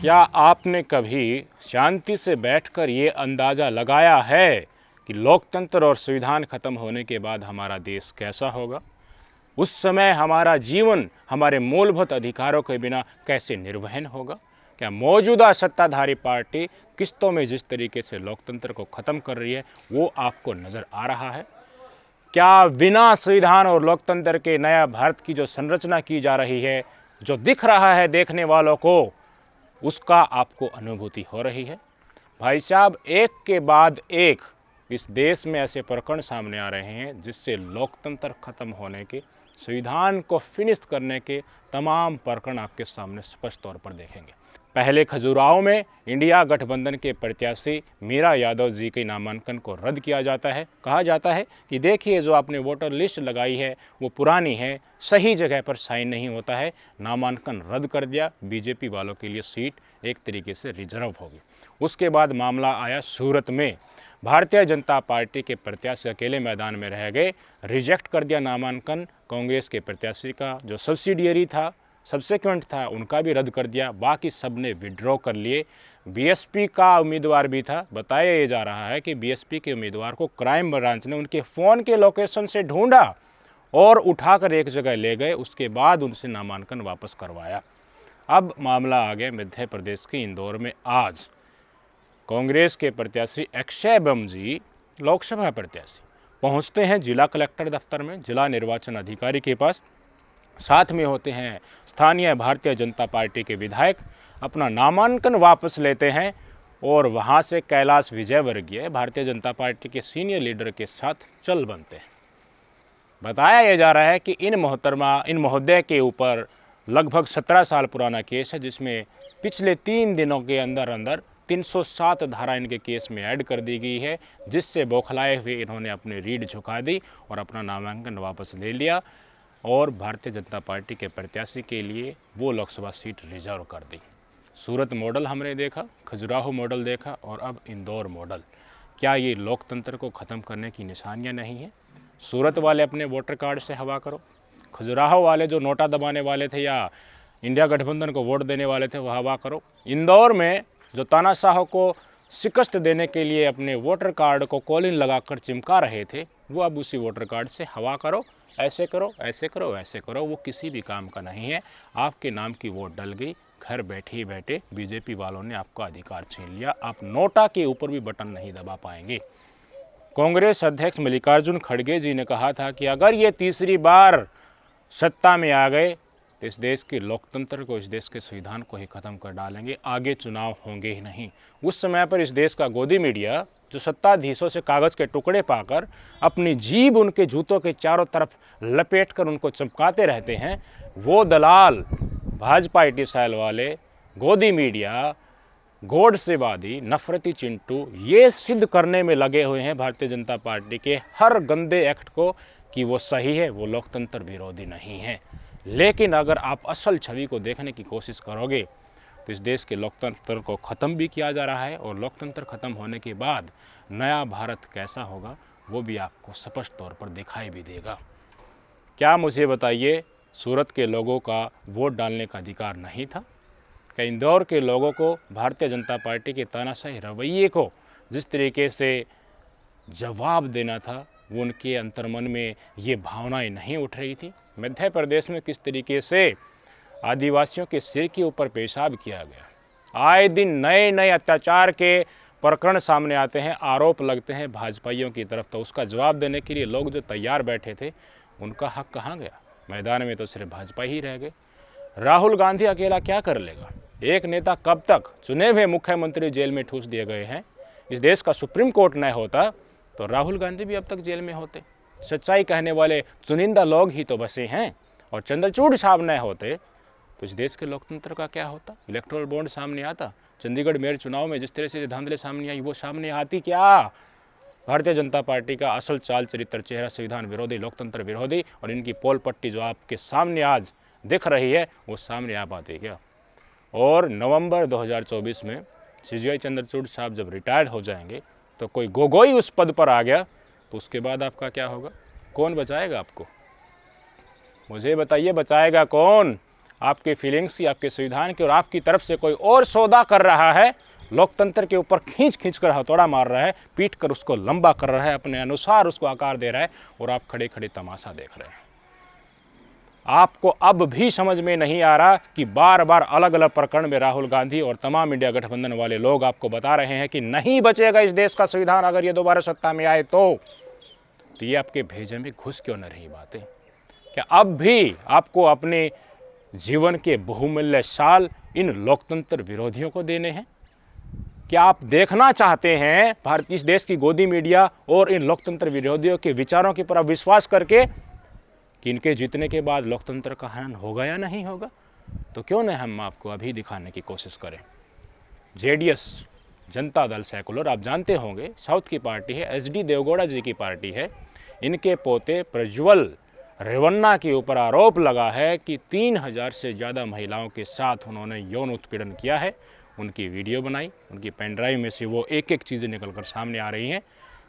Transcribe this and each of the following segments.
क्या आपने कभी शांति से बैठकर ये अंदाज़ा लगाया है कि लोकतंत्र और संविधान खत्म होने के बाद हमारा देश कैसा होगा? उस समय हमारा जीवन हमारे मूलभूत अधिकारों के बिना कैसे निर्वहन होगा? क्या मौजूदा सत्ताधारी पार्टी किस्तों में जिस तरीके से लोकतंत्र को ख़त्म कर रही है वो आपको नज़र आ रहा है? क्या बिना संविधान और लोकतंत्र के नया भारत की जो संरचना की जा रही है, जो दिख रहा है देखने वालों को, उसका आपको अनुभूति हो रही है? भाई साहब, एक के बाद एक इस देश में ऐसे प्रकरण सामने आ रहे हैं जिससे लोकतंत्र खत्म होने के, संविधान को फिनिश करने के तमाम प्रकरण आपके सामने स्पष्ट तौर पर देखेंगे। पहले खजुराहो में इंडिया गठबंधन के प्रत्याशी मीरा यादव जी के नामांकन को रद्द किया जाता है। कहा जाता है कि देखिए, जो आपने वोटर लिस्ट लगाई है वो पुरानी है, सही जगह पर साइन नहीं होता है, नामांकन रद्द कर दिया, बीजेपी वालों के लिए सीट एक तरीके से रिजर्व होगी। उसके बाद मामला आया सूरत में, भारतीय जनता पार्टी के प्रत्याशी अकेले मैदान में रह गए, रिजेक्ट कर दिया नामांकन। कांग्रेस के प्रत्याशी का जो सब्सिडियरी था, सब्सिक्वेंट था, उनका भी रद्द कर दिया, बाकी सब ने विड्रॉ कर लिए। बीएसपी का उम्मीदवार भी था। बताया ये जा रहा है कि बीएसपी के उम्मीदवार को क्राइम ब्रांच ने उनके फ़ोन के लोकेशन से ढूंढा और उठाकर एक जगह ले गए, उसके बाद उनसे नामांकन वापस करवाया। अब मामला आ गया मध्य प्रदेश के इंदौर में। आज कांग्रेस के प्रत्याशी अक्षय बम जी, लोकसभा प्रत्याशी, पहुंचते हैं जिला कलेक्टर दफ्तर में, जिला निर्वाचन अधिकारी के पास। साथ में होते हैं स्थानीय भारतीय जनता पार्टी के विधायक, अपना नामांकन वापस लेते हैं और वहां से कैलाश विजयवर्गीय, भारतीय जनता पार्टी के सीनियर लीडर के साथ चल बनते हैं। बताया यह जा रहा है कि इन महोदय के ऊपर लगभग 17 साल पुराना केस है, जिसमें पिछले 3 दिनों के अंदर अंदर 307 धारा इनके केस में ऐड कर दी गई है, जिससे बौखलाए हुए इन्होंने अपनी रीढ़ झुका दी और अपना नामांकन वापस ले लिया और भारतीय जनता पार्टी के प्रत्याशी के लिए वो लोकसभा सीट रिजर्व कर दी। सूरत मॉडल हमने देखा, खजुराहो मॉडल देखा और अब इंदौर मॉडल। क्या ये लोकतंत्र को ख़त्म करने की निशानियां नहीं हैं? सूरत वाले अपने वोटर कार्ड से हवा करो, खजुराहो वाले जो नोटा दबाने वाले थे या इंडिया गठबंधन को वोट देने वाले थे वो हवा करो। इंदौर में जो तानाशाह को शिकस्त देने के लिए अपने वोटर कार्ड को कॉलिन लगाकर चिमका रहे थे, वो अब उसी वोटर कार्ड से हवा करो, ऐसे करो, ऐसे करो, ऐसे करो। वो किसी भी काम का नहीं है। आपके नाम की वोट डल गई, घर बैठे ही बैठे बीजेपी वालों ने आपका अधिकार छीन लिया। आप नोटा के ऊपर भी बटन नहीं दबा पाएंगे। कांग्रेस अध्यक्ष मल्लिकार्जुन खड़गे जी ने कहा था कि अगर ये तीसरी बार सत्ता में आ गए तो इस देश के लोकतंत्र को, इस देश के संविधान को ही ख़त्म कर डालेंगे, आगे चुनाव होंगे ही नहीं। उस समय पर इस देश का गोदी मीडिया, जो सत्ताधीशों से कागज़ के टुकड़े पाकर अपनी जीभ उनके जूतों के चारों तरफ लपेटकर उनको चमकाते रहते हैं, वो दलाल, भाजपा इटिसाइल वाले, गोदी मीडिया, गोडसेवादी, नफरती चिंटू, ये सिद्ध करने में लगे हुए हैं भारतीय जनता पार्टी के हर गंदे एक्ट को कि वो सही है, वो लोकतंत्र विरोधी नहीं है। लेकिन अगर आप असल छवि को देखने की कोशिश करोगे तो इस देश के लोकतंत्र को ख़त्म भी किया जा रहा है और लोकतंत्र ख़त्म होने के बाद नया भारत कैसा होगा वो भी आपको स्पष्ट तौर पर दिखाई भी देगा। क्या मुझे बताइए, सूरत के लोगों का वोट डालने का अधिकार नहीं था? क्या इंदौर के लोगों को भारतीय जनता पार्टी के तानाशाही रवैये को जिस तरीके से जवाब देना था, वो उनके अंतर्मन में ये भावनाएं नहीं उठ रही थी? मध्य प्रदेश में किस तरीके से आदिवासियों के सिर के ऊपर पेशाब किया गया, आए दिन नए नए अत्याचार के प्रकरण सामने आते हैं, आरोप लगते हैं भाजपाइयों की तरफ, तो उसका जवाब देने के लिए लोग जो तैयार बैठे थे उनका हक कहाँ गया? मैदान में तो सिर्फ भाजपा ही रह गए। राहुल गांधी अकेला क्या कर लेगा? एक नेता कब तक? चुने हुए मुख्यमंत्री जेल में ठूस दिए गए हैं। इस देश का सुप्रीम कोर्ट न होता तो राहुल गांधी भी अब तक जेल में होते। सच्चाई कहने वाले चुनिंदा लोग ही तो बसे हैं, और चंद्रचूड़ साहब न होते तो इस देश के लोकतंत्र का क्या होता? इलेक्टोरल बॉन्ड सामने आता? चंडीगढ़ मेयर चुनाव में जिस तरह से धांधले सामने आई वो सामने आती क्या? भारतीय जनता पार्टी का असल चाल चरित्र चेहरा संविधान विरोधी, लोकतंत्र विरोधी, और इनकी पोल पट्टी जो आपके सामने आज दिख रही है वो सामने आ पाती क्या? और नवंबर 2024 में सीजीआई चंद्रचूड़ साहब जब रिटायर्ड हो जाएंगे तो कोई गोगोई उस पद पर आ गया तो उसके बाद आपका क्या होगा? कौन बचाएगा आपको? मुझे बताइए, बचाएगा कौन? आपके फीलिंग्स की, आपके संविधान की और आपकी तरफ से कोई और सौदा कर रहा है, लोकतंत्र के ऊपर खींच कर हथौड़ा मार रहा है, पीट कर उसको लंबा कर रहा है, अपने अनुसार उसको आकार दे रहा है और आप खड़े खड़े तमाशा देख रहे हैं। आपको अब भी समझ में नहीं आ रहा कि बार बार अलग अलग प्रकरण में राहुल गांधी और तमाम इंडिया गठबंधन वाले लोग आपको बता रहे हैं कि नहीं बचेगा इस देश का संविधान अगर ये दोबारा सत्ता में आए तो ये आपके भेजे में घुस क्यों न रही बातें? क्या अब भी आपको अपने जीवन के बहुमूल्य साल इन लोकतंत्र विरोधियों को देने हैं? क्या आप देखना चाहते हैं भारत इस देश की गोदी मीडिया और इन लोकतंत्र विरोधियों के विचारों के पर विश्वास करके कि इनके जीतने के बाद लोकतंत्र का हनन होगा या नहीं होगा? तो क्यों न हम आपको अभी दिखाने की कोशिश करें। जेडीएस, जनता दल सेकुलर, आप जानते होंगे साउथ की पार्टी है, एचडी देवगौड़ा जी की पार्टी है। इनके पोते प्रज्वल रेवन्ना के ऊपर आरोप लगा है कि 3000 से ज़्यादा महिलाओं के साथ उन्होंने यौन उत्पीड़न किया है। उनकी वीडियो बनाई, उनकी पेन ड्राइव में से वो एक एक चीज़ें निकलकर सामने आ रही हैं।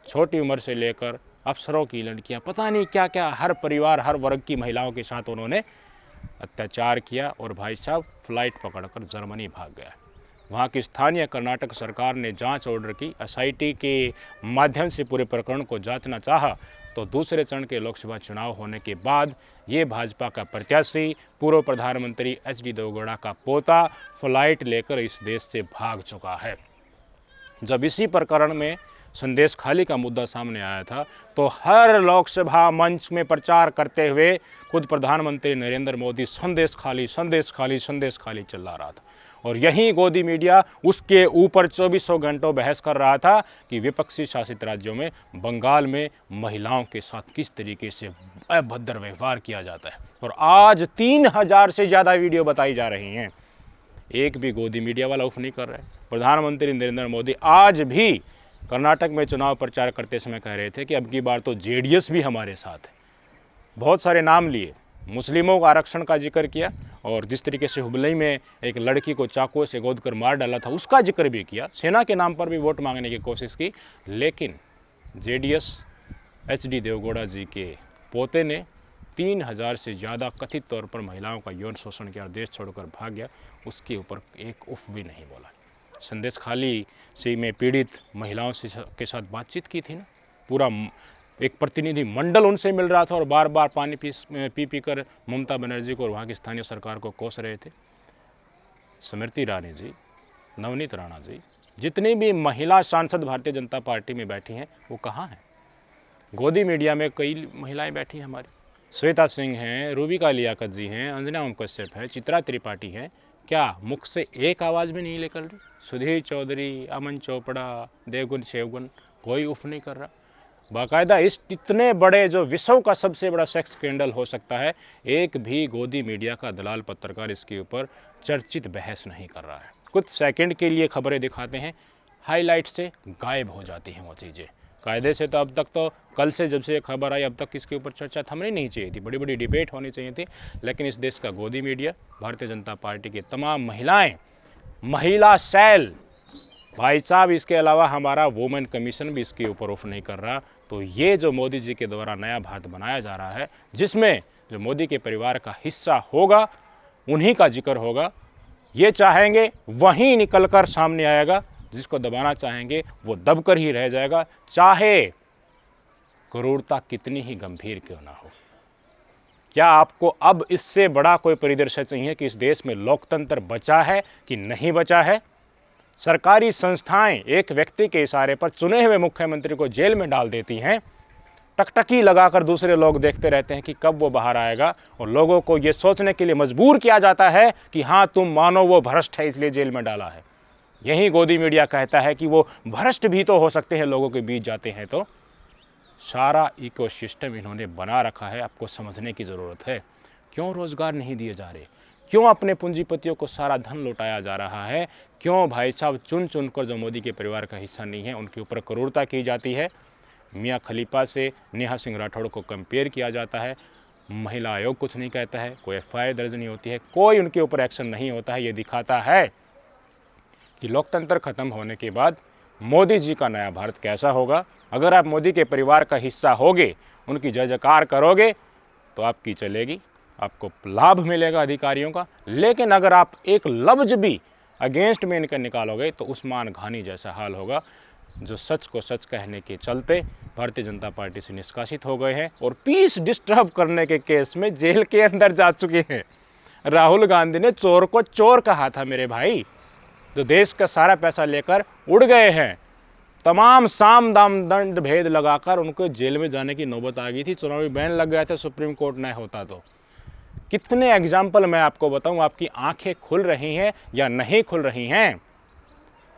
छोटी उम्र से लेकर अफसरों की लड़कियां, पता नहीं क्या क्या, हर परिवार हर वर्ग की महिलाओं के साथ उन्होंने अत्याचार किया और भाई साहब फ्लाइट पकड़कर जर्मनी भाग गया। वहाँ की स्थानीय कर्नाटक सरकार ने जांच ऑर्डर की, एसआईटी के माध्यम से पूरे प्रकरण को जांचना चाहा तो दूसरे चरण के लोकसभा चुनाव होने के बाद ये भाजपा का प्रत्याशी पूर्व प्रधानमंत्री एचडी देवगौड़ा का पोता फ्लाइट लेकर इस देश से भाग चुका है। जब इसी प्रकरण में संदेश खाली का मुद्दा सामने आया था तो हर लोकसभा मंच में प्रचार करते हुए खुद प्रधानमंत्री नरेंद्र मोदी संदेश खाली चिल्ला रहा था और यही गोदी मीडिया उसके ऊपर 24 घंटों बहस कर रहा था कि विपक्षी शासित राज्यों में, बंगाल में महिलाओं के साथ किस तरीके से अभद्र व्यवहार किया जाता है। और आज 3000 से ज़्यादा वीडियो बताई जा रही हैं। एक भी गोदी मीडिया वाला उफ नहीं कर रहा है। प्रधानमंत्री नरेंद्र मोदी आज भी कर्नाटक में चुनाव प्रचार करते समय कह रहे थे कि अब की बार तो जेडीएस भी हमारे साथ है। बहुत सारे नाम लिए, मुस्लिमों का आरक्षण का जिक्र किया और जिस तरीके से हुबलई में एक लड़की को चाकू से गोद कर मार डाला था उसका जिक्र भी किया। सेना के नाम पर भी वोट मांगने की कोशिश की, लेकिन जेडीएस एचडी देवगौड़ा जी के पोते ने 3000 से ज़्यादा कथित तौर पर महिलाओं का यौन शोषण किया और देश छोड़कर भाग गया। उसके ऊपर एक उफ भी नहीं बोला। संदेश खाली से में पीड़ित महिलाओं से के साथ बातचीत की थी ना, पूरा एक प्रतिनिधि मंडल उनसे मिल रहा था और बार बार पानी पी कर ममता बनर्जी को और वहाँ की स्थानीय सरकार को कोस रहे थे। स्मृति ईरानी जी, नवनीत राणा जी, जितनी भी महिला सांसद भारतीय जनता पार्टी में बैठी हैं वो कहाँ हैं? गोदी मीडिया में कई महिलाएं बैठी हैं हमारी, श्वेता सिंह हैं, रूबिका लियाकत जी हैं, अंजना ओम कश्यप है, चित्रा त्रिपाठी हैं। क्या मुख से एक आवाज़ भी नहीं निकल रही? सुधीर चौधरी, अमन चोपड़ा, देवगुन शेवगुन, कोई उफ नहीं कर रहा। बाकायदा इस इतने बड़े जो विश्व का सबसे बड़ा सेक्स स्कैंडल हो सकता है, एक भी गोदी मीडिया का दलाल पत्रकार इसके ऊपर चर्चित बहस नहीं कर रहा है। कुछ सेकंड के लिए खबरें दिखाते हैं, हाईलाइट से गायब हो जाती हैं वो चीज़ें। कायदे से तो अब तक तो कल से जब से ये खबर आई अब तक इसके ऊपर चर्चा थमनी नहीं चाहिए थी, बड़ी बड़ी डिबेट होनी चाहिए थी। लेकिन इस देश का गोदी मीडिया, भारतीय जनता पार्टी की तमाम महिलाएं, महिला सेल, भाई साहब, इसके अलावा हमारा वुमेन कमीशन भी इसके ऊपर ऑफ नहीं कर रहा। तो ये जो मोदी जी के द्वारा नया भारत बनाया जा रहा है, जिसमें जो मोदी के परिवार का हिस्सा होगा उन्हीं का जिक्र होगा, ये चाहेंगे वहीं निकल कर सामने आएगा, जिसको दबाना चाहेंगे वो दबकर ही रह जाएगा, चाहे क्रूरता कितनी ही गंभीर क्यों ना हो। क्या आपको अब इससे बड़ा कोई परिदृश्य चाहिए कि इस देश में लोकतंत्र बचा है कि नहीं बचा है? सरकारी संस्थाएं एक व्यक्ति के इशारे पर चुने हुए मुख्यमंत्री को जेल में डाल देती हैं, टकटकी लगाकर दूसरे लोग देखते रहते हैं कि कब वो बाहर आएगा, और लोगों को ये सोचने के लिए मजबूर किया जाता है कि हाँ तुम मानो वो भ्रष्ट है इसलिए जेल में डाला है। यही गोदी मीडिया कहता है कि वो भ्रष्ट भी तो हो सकते हैं, लोगों के बीच जाते हैं तो। सारा इकोसिस्टम इन्होंने बना रखा है, आपको समझने की ज़रूरत है। क्यों रोज़गार नहीं दिए जा रहे? क्यों अपने पूंजीपतियों को सारा धन लौटाया जा रहा है? क्यों भाई साहब चुन चुन कर जो मोदी के परिवार का हिस्सा नहीं है उनके ऊपर क्रूरता की जाती है? मियाँ खलीफा से नेहा सिंह राठौड़ को कंपेयर किया जाता है, महिला आयोग कुछ नहीं कहता है, कोई एफआईआर दर्ज नहीं होती है, कोई उनके ऊपर एक्शन नहीं होता है। ये दिखाता है कि लोकतंत्र खत्म होने के बाद मोदी जी का नया भारत कैसा होगा। अगर आप मोदी के परिवार का हिस्सा होगे, उनकी जय जयकार करोगे तो आपकी चलेगी, आपको लाभ मिलेगा अधिकारियों का, लेकिन अगर आप एक लफ्ज भी अगेंस्ट में इनका निकालोगे तो उस्मान घानी जैसा हाल होगा, जो सच को सच कहने के चलते भारतीय जनता पार्टी से निष्कासित हो गए हैं और पीस डिस्टर्ब करने के केस में जेल के अंदर जा चुके हैं। राहुल गांधी ने चोर को चोर कहा था मेरे भाई, जो देश का सारा पैसा लेकर उड़ गए हैं। तमाम साम दाम दंड भेद लगाकर उनको जेल में जाने की नौबत आ गई थी, चुनावी बैन लग गया था सुप्रीम कोर्ट न होता तो। कितने एग्जाम्पल मैं आपको बताऊं, आपकी आंखें खुल रही हैं या नहीं खुल रही हैं।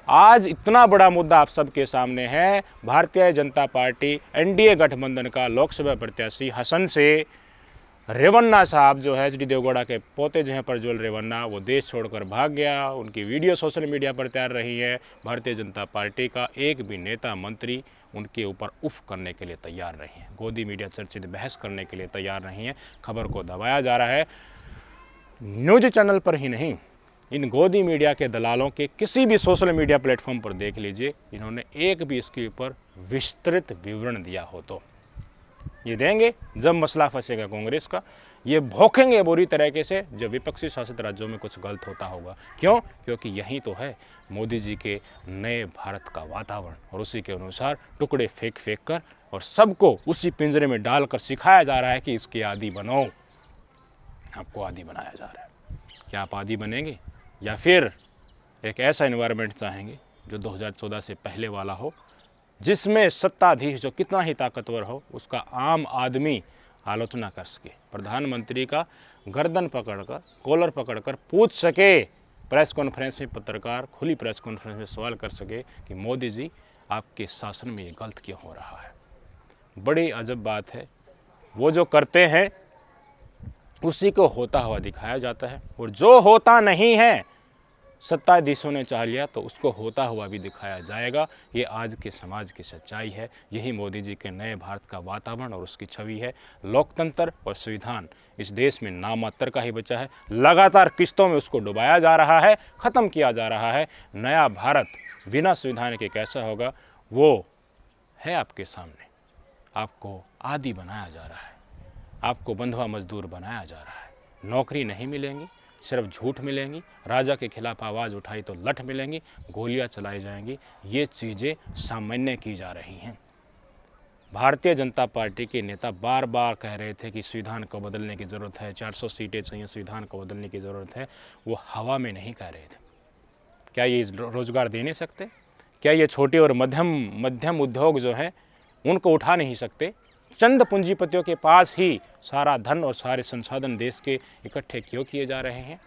आज इतना बड़ा मुद्दा आप सबके सामने है। भारतीय जनता पार्टी एनडीए गठबंधन का लोकसभा प्रत्याशी हसन से रेवन्ना साहब जो है, एचडी देवगौड़ा के पोते जो हैं प्रज्वल रेवन्ना, वो देश छोड़कर भाग गया। उनकी वीडियो सोशल मीडिया पर तैयार रही है। भारतीय जनता पार्टी का एक भी नेता मंत्री उनके ऊपर उफ करने के लिए तैयार नहीं है। गोदी मीडिया चर्चित बहस करने के लिए तैयार नहीं है। खबर को दबाया जा रहा है, न्यूज चैनल पर ही नहीं, इन गोदी मीडिया के दलालों के किसी भी सोशल मीडिया प्लेटफॉर्म पर देख लीजिए, इन्होंने एक भी इसके ऊपर विस्तृत विवरण दिया हो तो। ये देंगे जब मसला फंसेगा कांग्रेस का, ये भौंकेंगे बुरी तरीके से जब विपक्षी शासित राज्यों में कुछ गलत होता होगा। क्यों? क्योंकि यही तो है मोदी जी के नए भारत का वातावरण, और उसी के अनुसार टुकड़े फेंक फेंक कर और सबको उसी पिंजरे में डालकर सिखाया जा रहा है कि इसके आदी बनो। आपको आदी बनाया जा रहा है। क्या आप आदी बनेंगे, या फिर एक ऐसा एनवायरनमेंट चाहेंगे जो 2014 से पहले वाला हो, जिसमें सत्ताधीश जो कितना ही ताकतवर हो उसका आम आदमी आलोचना कर सके, प्रधानमंत्री का गर्दन पकड़कर, कॉलर पकड़कर पूछ सके, प्रेस कॉन्फ्रेंस में पत्रकार खुली प्रेस कॉन्फ्रेंस में सवाल कर सके कि मोदी जी आपके शासन में ये गलत क्यों हो रहा है। बड़ी अजब बात है, वो जो करते हैं उसी को होता हुआ दिखाया जाता है, और जो होता नहीं है सत्ताधीशों ने चाह लिया तो उसको होता हुआ भी दिखाया जाएगा। ये आज के समाज की सच्चाई है। यही मोदी जी के नए भारत का वातावरण और उसकी छवि है। लोकतंत्र और संविधान इस देश में नामात्र का ही बचा है। लगातार किस्तों में उसको डुबाया जा रहा है, ख़त्म किया जा रहा है। नया भारत बिना संविधान के कैसा होगा, वो है आपके सामने। आपको आदी बनाया जा रहा है, आपको बंधुआ मजदूर बनाया जा रहा है। नौकरी नहीं मिलेंगी, सिर्फ झूठ मिलेंगी। राजा के खिलाफ आवाज़ उठाई तो लठ मिलेंगी, गोलियां चलाई जाएंगी। ये चीज़ें सामान्य की जा रही हैं। भारतीय जनता पार्टी के नेता बार बार कह रहे थे कि संविधान को बदलने की ज़रूरत है, 400 सीटें चाहिए, संविधान को बदलने की ज़रूरत है। वो हवा में नहीं कह रहे थे। क्या ये रोज़गार दे नहीं सकते? क्या ये छोटे और मध्यम उद्योग जो हैं उनको उठा नहीं सकते? चंद पूंजीपतियों के पास ही सारा धन और सारे संसाधन देश के इकट्ठे क्यों किए जा रहे हैं?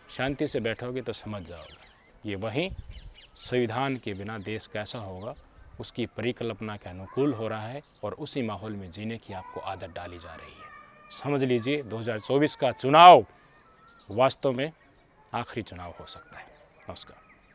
शांति से बैठोगे तो समझ जाओगे। ये वहीं संविधान के बिना देश कैसा होगा उसकी परिकल्पना के अनुकूल हो रहा है, और उसी माहौल में जीने की आपको आदत डाली जा रही है। समझ लीजिए 2024 का चुनाव वास्तव में आखिरी चुनाव हो सकता है। नमस्कार।